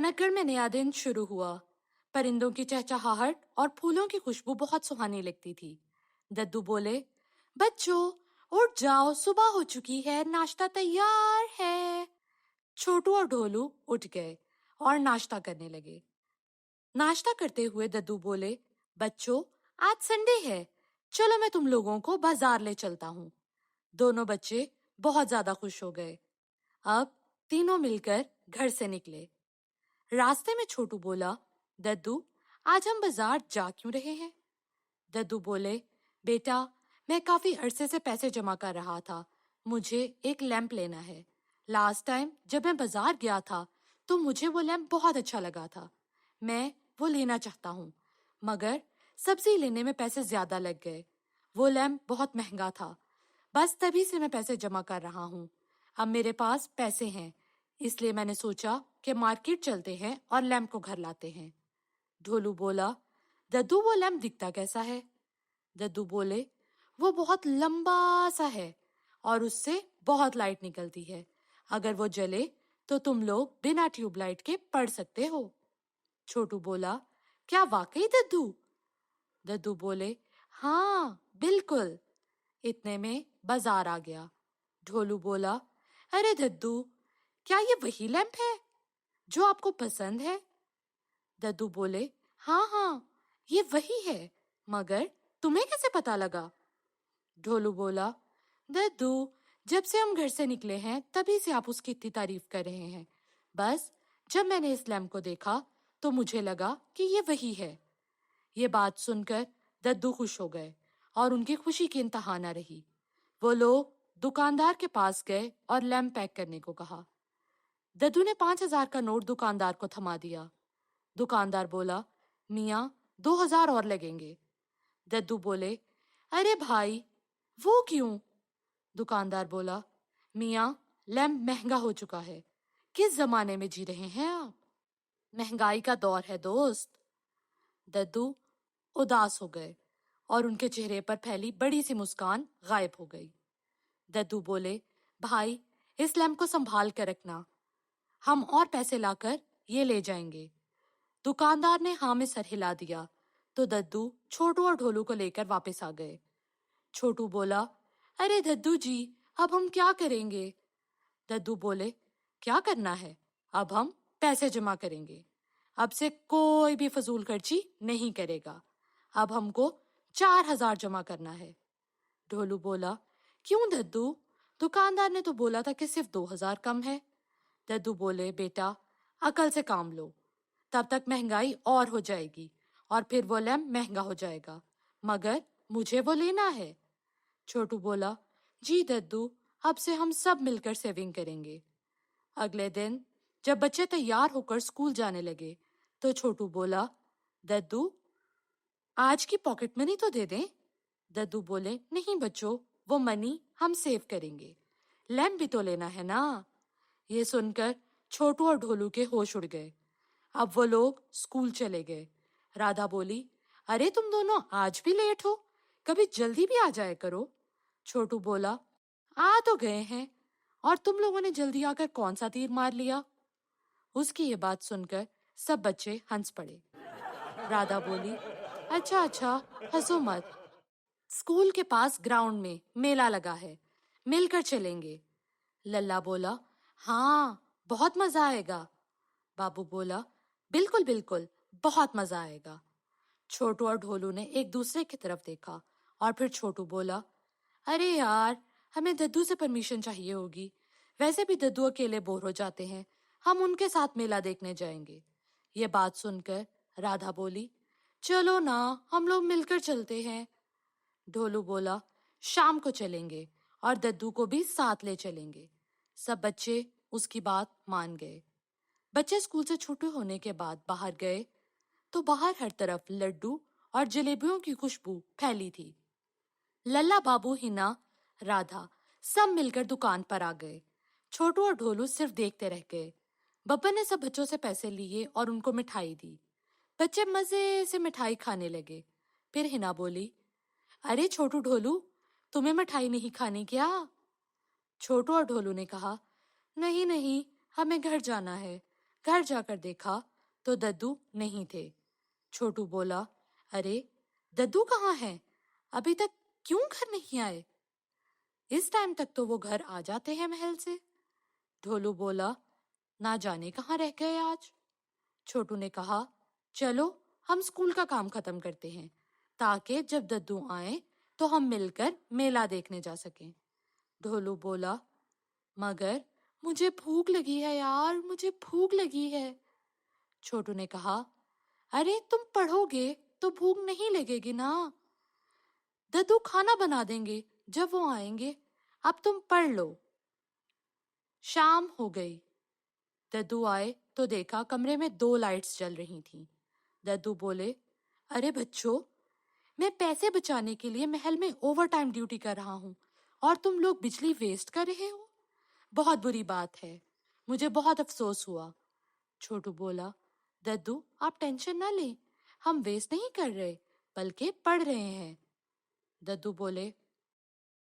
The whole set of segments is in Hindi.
अचानक घर में नया दिन शुरू हुआ। परिंदों की चहचहाहट और फूलों की खुशबू बहुत सुहानी लगती थी। दद्दू बोले, बच्चों उठ जाओ, सुबह हो चुकी है, नाश्ता तैयार है। छोटू और ढोलू उठ गए और नाश्ता करने लगे। नाश्ता करते हुए दद्दू बोले, बच्चों आज संडे है, चलो मैं तुम लोगों को बाजार ले चलता हूँ। दोनों बच्चे बहुत ज्यादा खुश हो गए। अब तीनों मिलकर घर से निकले। रास्ते में छोटू बोला, दद्दू आज हम बाजार जा क्यों रहे हैं? दद्दू बोले, बेटा मैं काफी अरसे से पैसे जमा कर रहा था, मुझे एक लैंप लेना है। लास्ट टाइम जब मैं बाजार गया था तो मुझे वो लैंप बहुत अच्छा लगा था, मैं वो लेना चाहता हूँ, मगर सब्जी लेने में पैसे ज्यादा लग गए। वो लैंप बहुत महंगा था, बस तभी से मैं पैसे जमा कर रहा हूँ। अब मेरे पास पैसे हैं, इसलिए मैंने सोचा कि मार्केट चलते हैं और लैंप को घर लाते हैं। ढोलू बोला, दद्दू वो लैंप दिखता कैसा है? दद्दू बोले, वो बहुत लंबा सा है और उससे बहुत लाइट निकलती है। अगर वो जले तो तुम लोग बिना ट्यूबलाइट के पढ़ सकते हो। छोटू बोला, क्या वाकई दद्दू? दद्दू बोले, हाँ बिल्कुल। इतने में बाजार आ गया। ढोलू बोला, अरे दद्दू, क्या ये वही लैंप है जो आपको पसंद है? दद्दू बोले, हाँ हाँ ये वही है, मगर तुम्हें कैसे पता लगा? ढोलू बोला, दद्दू जब से हम घर से निकले हैं तभी से आप उसकी इतनी तारीफ कर रहे हैं। बस जब मैंने इस लैंप को देखा तो मुझे लगा कि ये वही है। ये बात सुनकर दद्दू खुश हो गए और उनकी खुशी की इंतहा न रही। वो लोग दुकानदार के पास गए और लैंप पैक करने को कहा। दद्दू ने 5,000 का नोट दुकानदार को थमा दिया। दुकानदार बोला, मियाँ 2,000 और लगेंगे। दद्दू बोले, अरे भाई वो क्यों? दुकानदार बोला, मियाँ लैंप महंगा हो चुका है, किस जमाने में जी रहे हैं आप? महंगाई का दौर है दोस्त। दद्दू उदास हो गए और उनके चेहरे पर फैली बड़ी सी मुस्कान गायब हो गई। दद्दू बोले, भाई इस लैंप को संभाल कर रखना, हम और पैसे लाकर ये ले जाएंगे। दुकानदार ने हाँ में सर हिला दिया तो दद्दू छोटू और ढोलू को लेकर वापस आ गए। छोटू बोला, अरे दद्दू जी अब हम क्या करेंगे? दद्दू बोले, क्या करना है? अब हम पैसे जमा करेंगे, अब से कोई भी फजूल खर्ची नहीं करेगा। अब हमको 4,000 जमा करना है। ढोलू बोला, क्यों दद्दू? दुकानदार ने तो बोला था कि सिर्फ 2,000 कम है। दद्दू बोले, बेटा अकल से काम लो, तब तक महंगाई और हो जाएगी और फिर वो लैंप महंगा हो जाएगा, मगर मुझे वो लेना है। छोटू बोला, जी दद्दू अब से हम सब मिलकर सेविंग करेंगे। अगले दिन जब बच्चे तैयार होकर स्कूल जाने लगे तो छोटू बोला, दद्दू आज की पॉकेट मनी तो दे दें। दद्दू बोले, नहीं बच्चों, वो मनी हम सेव करेंगे, लैंप भी तो लेना है ना। ये सुनकर छोटू और ढोलू के होश उड़ गए। अब वो लोग स्कूल चले गए। राधा बोली, अरे तुम दोनों आज भी लेट हो, कभी जल्दी भी आ जाया करो। छोटू बोला, आ तो गए हैं, और तुम लोगों ने जल्दी आकर कौन सा तीर मार लिया? उसकी ये बात सुनकर सब बच्चे हंस पड़े। राधा बोली, अच्छा अच्छा, हंसो मत, स्कूल के पास ग्राउंड में मेला लगा है, मिलकर चलेंगे। लल्ला बोला, हाँ बहुत मजा आएगा। बाबू बोला, बिल्कुल बिल्कुल बहुत मजा आएगा। छोटू और ढोलू ने एक दूसरे की तरफ देखा और फिर छोटू बोला, अरे यार हमें दद्दू से परमिशन चाहिए होगी, वैसे भी दद्दू अकेले बोर हो जाते हैं, हम उनके साथ मेला देखने जाएंगे। ये बात सुनकर राधा बोली, चलो ना हम लोग मिलकर चलते हैं। ढोलू बोला, शाम को चलेंगे और दद्दू को भी साथ ले चलेंगे। सब बच्चे उसकी बात मान गए। बच्चे स्कूल से छुट्टी होने के बाद बाहर गए तो बाहर हर तरफ लड्डू और जलेबियों की खुशबू फैली थी। लल्ला, बाबू, हिना, राधा सब मिलकर दुकान पर आ गए। छोटू और ढोलू सिर्फ देखते रह गए। बब्बन ने सब बच्चों से पैसे लिए और उनको मिठाई दी। बच्चे मजे से मिठाई खाने लगे। फिर हिना बोली, अरे छोटू ढोलू, तुम्हें मिठाई नहीं खानी क्या? छोटू और ढोलू ने कहा, नहीं नहीं, हमें घर जाना है, घर जाकर देखा तो दद्दू नहीं थे। छोटू बोला, अरे दद्दू कहाँ है? अभी तक क्यों घर नहीं आए? इस टाइम तक तो वो घर आ जाते हैं महल से। ढोलू बोला, ना जाने कहाँ रह गए आज। छोटू ने कहा, चलो हम स्कूल का काम खत्म करते हैं ताकि जब दद्दू आए तो हम मिलकर मेला देखने जा सकें। ढोलू बोला, मगर मुझे भूख लगी है यार, मुझे भूख लगी है। छोटू ने कहा, अरे तुम पढ़ोगे तो भूख नहीं लगेगी ना। दद्दू खाना बना देंगे जब वो आएंगे, अब तुम पढ़ लो। शाम हो गई। दद्दू आए तो देखा कमरे में 2 लाइट्स जल रही थीं। दद्दू बोले, अरे बच्चों, मैं पैसे बचाने के लिए महल में ओवर टाइम ड्यूटी कर रहा हूँ और तुम लोग बिजली वेस्ट कर रहे हो। बहुत बुरी बात है, मुझे बहुत अफसोस हुआ। छोटू बोला, दद्दू आप टेंशन ना लें, हम वेस्ट नहीं कर रहे बल्कि पढ़ रहे हैं। दद्दू बोले,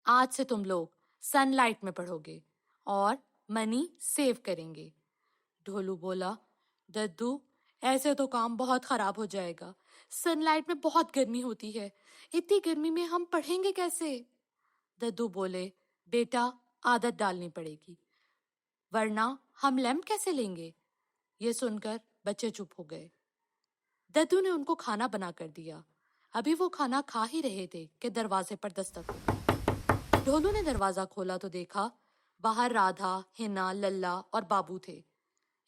आज से तुम लोग सनलाइट में पढ़ोगे और मनी सेव करेंगे। ढोलू बोला, दद्दू ऐसे तो काम बहुत खराब हो जाएगा, सनलाइट में बहुत गर्मी होती है, इतनी गर्मी में हम पढ़ेंगे कैसे? दद्दू बोले, बेटा आदत डालनी पड़ेगी, वरना हम लैंप कैसे लेंगे? ये सुनकर बच्चे चुप हो गए। दद्दू ने उनको खाना बना कर दिया। अभी वो खाना खा ही रहे थे कि दरवाजे पर दस्तक हुई। ढोलू ने दरवाजा खोला तो देखा बाहर राधा, हिना, लल्ला और बाबू थे।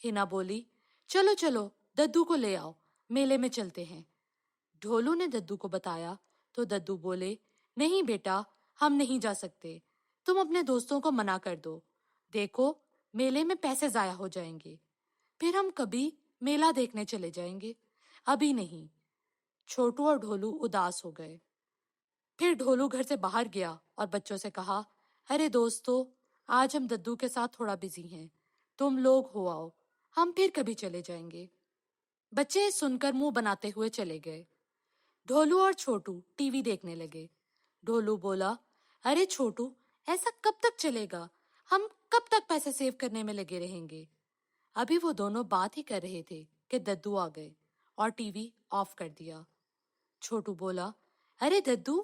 हिना बोली, चलो चलो दद्दू को ले आओ, मेले में चलते हैं। ढोलू ने दद्दू को बताया तो दद्दू बोले, नहीं बेटा, हम नहीं जा सकते, तुम अपने दोस्तों को मना कर दो, देखो मेले में पैसे जाया हो जाएंगे, फिर हम कभी मेला देखने चले जाएंगे, अभी नहीं। छोटू और ढोलू उदास हो गए। फिर ढोलू घर से बाहर गया और बच्चों से कहा, अरे दोस्तों, आज हम दद्दू के साथ थोड़ा बिजी हैं, तुम लोग हो आओ, हम फिर कभी चले जाएंगे। बच्चे सुनकर मुंह बनाते हुए चले गए। ढोलू और छोटू टीवी देखने लगे। ढोलू बोला, अरे छोटू, ऐसा कब तक चलेगा? हम कब तक पैसे सेव करने में लगे रहेंगे? अभी वो दोनों बात ही कर रहे थे कि दद्दू आ गए और टीवी ऑफ कर दिया। छोटू बोला, अरे दद्दू,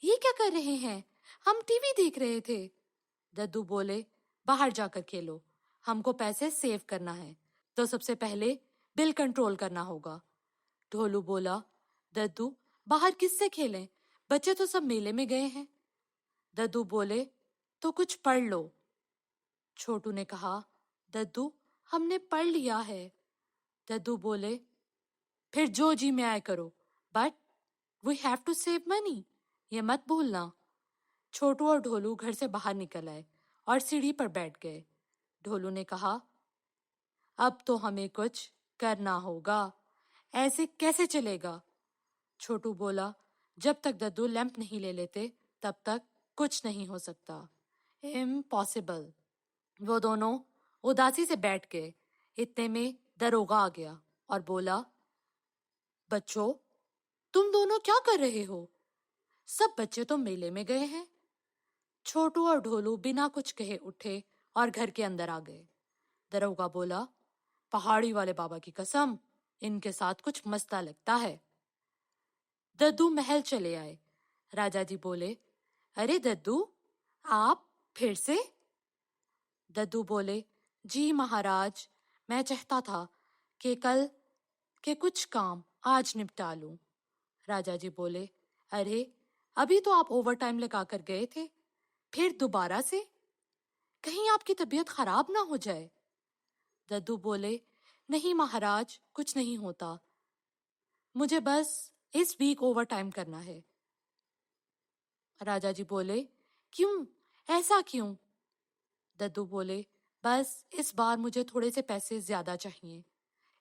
ये क्या कर रहे हैं? हम टीवी देख रहे थे। दद्दू बोले, बाहर जाकर खेलो, हमको पैसे सेव करना है तो सबसे पहले बिल कंट्रोल करना होगा। ढोलू बोला, दद्दू बाहर किससे खेलें? बच्चे तो सब मेले में गए हैं। दद्दू बोले, तो कुछ पढ़ लो। छोटू ने कहा, दद्दू हमने पढ़ लिया है। दद्दू बोले, फिर जो जी में आए करो, but we have to save money, ये मत भूलना। छोटू और ढोलू घर से बाहर निकल आए और सीढ़ी पर बैठ गए। ढोलू ने कहा, अब तो हमें कुछ करना होगा, ऐसे कैसे चलेगा? छोटू बोला, जब तक दद्दू लैंप नहीं ले लेते तब तक कुछ नहीं हो सकता, इम्पॉसिबल। वो दोनों उदासी से बैठ गए। इतने में दरोगा आ गया और बोला, बच्चों, तुम दोनों क्या कर रहे हो? सब बच्चे तो मेले में गए हैं। छोटू और ढोलू बिना कुछ कहे उठे और घर के अंदर आ गए। दरोगा बोला, पहाड़ी वाले बाबा की कसम, इनके साथ कुछ मसला लगता है। दद्दू महल चले आए। राजा जी बोले, अरे दद्दू, आप फिर से? दद्दू बोले, जी महाराज, मैं चाहता था कि कल के कुछ काम आज निपटा लूं। राजा जी बोले, अरे अभी तो आप ओवर टाइम लगा कर गए थे, फिर दोबारा से? कहीं आपकी तबीयत खराब ना हो जाए। दद्दू बोले, नहीं महाराज, कुछ नहीं होता, मुझे बस इस वीक ओवर टाइम करना है। राजा जी बोले, क्यों, ऐसा क्यों? दद्दू बोले, बस इस बार मुझे थोड़े से पैसे ज्यादा चाहिए,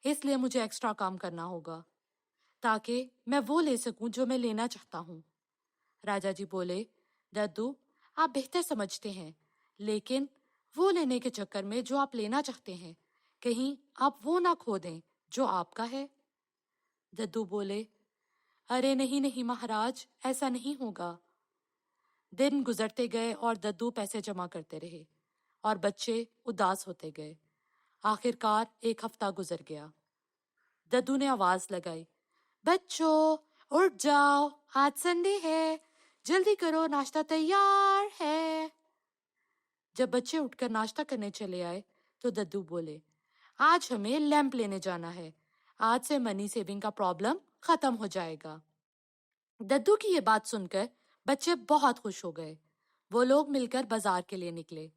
इसलिए मुझे एक्स्ट्रा काम करना होगा ताकि मैं वो ले सकूं जो मैं लेना चाहता हूँ। राजा जी बोले, दद्दू आप बेहतर समझते हैं, लेकिन वो लेने के चक्कर में जो आप लेना चाहते हैं, कहीं आप वो ना खो दें जो आपका है। दद्दू बोले, अरे नहीं नहीं महाराज, ऐसा नहीं होगा। दिन गुजरते गए और दद्दू पैसे जमा करते रहे और बच्चे उदास होते गए। आखिरकार एक हफ्ता गुजर गया। दद्दू ने आवाज लगाई, बच्चों उठ जाओ, आज संडे है, जल्दी करो, नाश्ता तैयार है। जब बच्चे उठकर नाश्ता करने चले आए तो दद्दू बोले, आज हमें लैंप लेने जाना है, आज से मनी सेविंग का प्रॉब्लम खत्म हो जाएगा। दद्दू की ये बात सुनकर बच्चे बहुत खुश हो गए। वो लोग मिलकर बाजार के लिए निकले।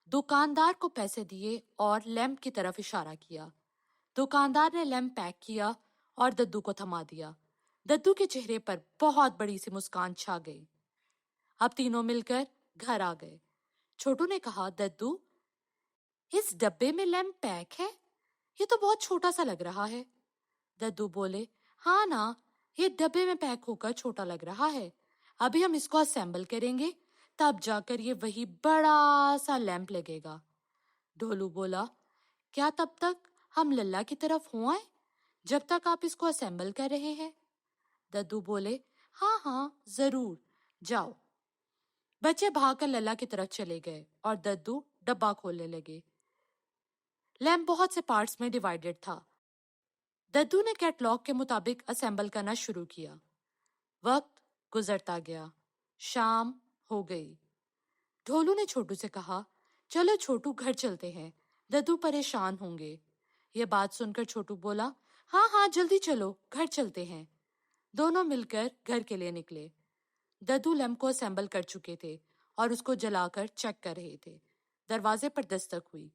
दुकानदार को पैसे दिए और लैंप की तरफ इशारा किया। दुकानदार ने लैंप पैक किया और दद्दू को थमा दिया। दद्दू के चेहरे पर बहुत बड़ी सी मुस्कान छा गई। अब तीनों मिलकर घर आ गए। छोटू ने कहा, दद्दू, इस डब्बे में लैंप पैक है, ये तो बहुत छोटा सा लग रहा है। दद्दू बोले, हाँ ना, ये डब्बे में पैक होकर छोटा लग रहा है, अभी हम इसको असेंबल करेंगे, तब जाकर ये वही बड़ा सा लैंप लगेगा। ढोलू बोला, क्या तब तक हम लल्ला की तरफ हो आए, जब तक आप इसको असेंबल कर रहे हैं? दद्दू बोले, हाँ हाँ जरूर, जाओ। बच्चे भागकर लल्ला की तरफ चले गए और दद्दू डब्बा खोलने लगे। लैंप बहुत से पार्ट्स में डिवाइडेड था। दद्दू ने कैटलॉग के मुताबिक असेंबल करना शुरू किया। वक्त गुजरता गया, शाम हो गई। ढोलू ने छोटू से कहा, चलो छोटू, घर चलते हैं, दद्दू परेशान होंगे। ये बात सुनकर छोटू बोला, हाँ हाँ जल्दी चलो, घर चलते हैं। दोनों मिलकर घर के लिए निकले। दद्दू लैंप को असेंबल कर चुके थे और उसको जलाकर चेक कर रहे थे। दरवाजे पर दस्तक हुई।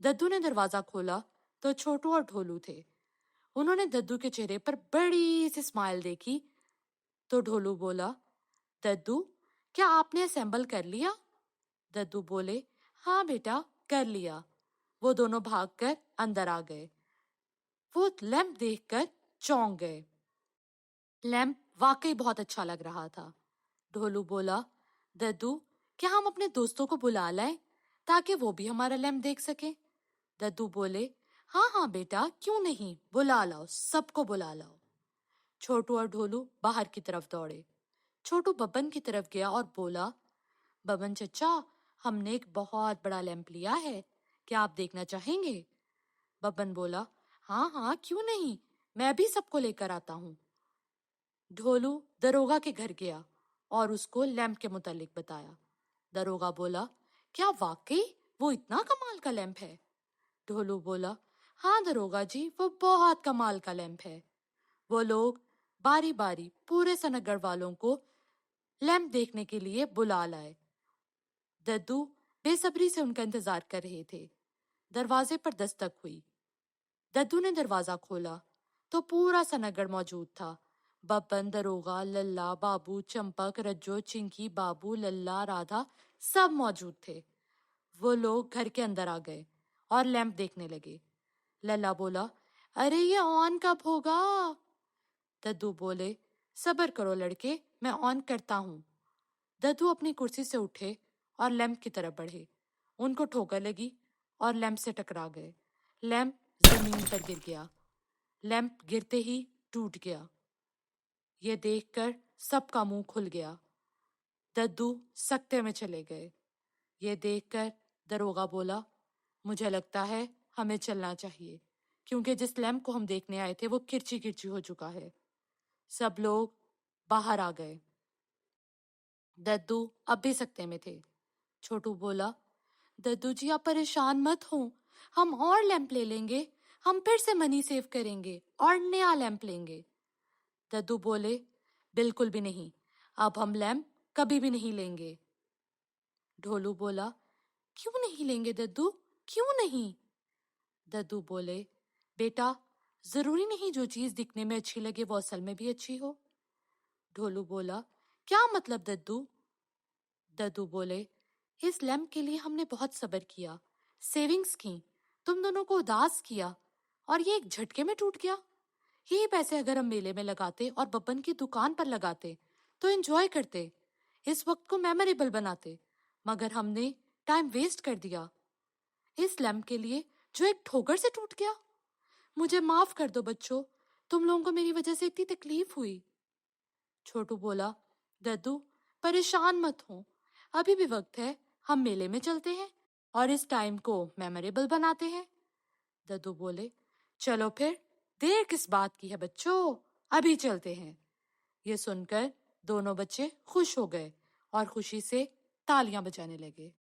दद्दू ने दरवाजा खोला तो छोटू और ढोलू थे। उन्होंने दद्दू के चेहरे पर बड़ी सी स्माइल देखी तो ढोलू बोला, दद्दू, क्या आपने असेंबल कर लिया? दद्दू बोले, हाँ बेटा, कर लिया। वो दोनों भागकर अंदर आ गए। वो लैंप देखकर चौंक गए। लैंप वाकई बहुत अच्छा लग रहा था। ढोलू बोला, दद्दू, क्या हम अपने दोस्तों को बुला लाएं ताकि वो भी हमारा लैंप देख सके? दद्दू बोले, हाँ हाँ बेटा, क्यों नहीं, बुला लाओ, सबको बुला लाओ। छोटू और ढोलू बाहर की तरफ दौड़े। छोटू बब्बन की तरफ गया और बोला, बब्बन चचा, हमने एक बहुत बड़ा लैंप लिया है, क्या आप देखना चाहेंगे? बब्बन बोला, हाँ हाँ क्यों नहीं, मैं भी सबको लेकर आता हूँ। ढोलू दरोगा के घर गया और उसको लैंप के मुतालिक बताया। दरोगा बोला, क्या वाकई वो इतना कमाल का लैंप है? ढोलू बोला, हाँ दरोगा जी, वो बहुत कमाल का लैंप है। वो लोग बारी बारी पूरे सनगढ़ वालों को लैंप देखने के लिए बुला लाए। दद्दू बेसब्री से उनका इंतजार कर रहे थे। दरवाजे पर दस्तक हुई। दद्दू ने दरवाजा खोला तो पूरा सनगढ़ मौजूद था। बब्बन, दरोगा, लल्ला, बाबू, चंपक, रज्जो, चिंकी, बाबू, लल्ला, राधा सब मौजूद थे। वो लोग घर के अंदर आ गए और लैंप देखने लगे। लल्ला बोला, अरे ये ऑन कब होगा? दद्दू बोले, सब्र करो लड़के, मैं ऑन करता हूँ। दद्दू अपनी कुर्सी से उठे और लैंप की तरफ बढ़े। उनको ठोकर लगी और लैंप से टकरा गए। लैंप जमीन पर गिर गया। लैंप गिरते ही टूट गया। ये देखकर सबका मुंह खुल गया। दद्दू सकते में चले गए। ये देखकर दरोगा बोला, मुझे लगता है हमें चलना चाहिए, क्योंकि जिस लैंप को हम देखने आए थे वो किरची किरची हो चुका है। सब लोग बाहर आ गए। दद्दू अब भी सकते में थे। छोटू बोला, दद्दू जी आप परेशान मत हो, हम और लैंप ले लेंगे, हम फिर से मनी सेव करेंगे और नया लैंप लेंगे। दद्दू बोले, बिल्कुल भी नहीं, अब हम लैंप कभी भी नहीं लेंगे। ढोलू बोला, क्यों नहीं लेंगे दद्दू, क्यों नहीं? दद्दू बोले, बेटा, जरूरी नहीं जो चीज दिखने में अच्छी लगे वो असल में भी अच्छी हो। ढोलू बोला, क्या मतलब दद्दू? दद्दू बोले, इस लैंप के लिए हमने बहुत सब्र किया, सेविंग्स की, तुम दोनों को उदास किया और ये एक झटके में टूट गया। यही पैसे अगर हम मेले में लगाते और बब्बन की दुकान पर लगाते तो एंजॉय करते, इस वक्त को मेमोरेबल बनाते, मगर हमने टाइम वेस्ट कर दिया इस लैंप के लिए जो एक ठोकर से टूट गया। मुझे माफ कर दो बच्चों, तुम लोगों को मेरी वजह से इतनी तकलीफ हुई। छोटू बोला, दद्दू परेशान मत हो, अभी भी वक्त है, हम मेले में चलते हैं और इस टाइम को मेमोरेबल बनाते हैं। दद्दू बोले, चलो फिर, देर किस बात की है बच्चों, अभी चलते हैं। ये सुनकर दोनों बच्चे खुश हो गए और खुशी से तालियां बजाने लगे।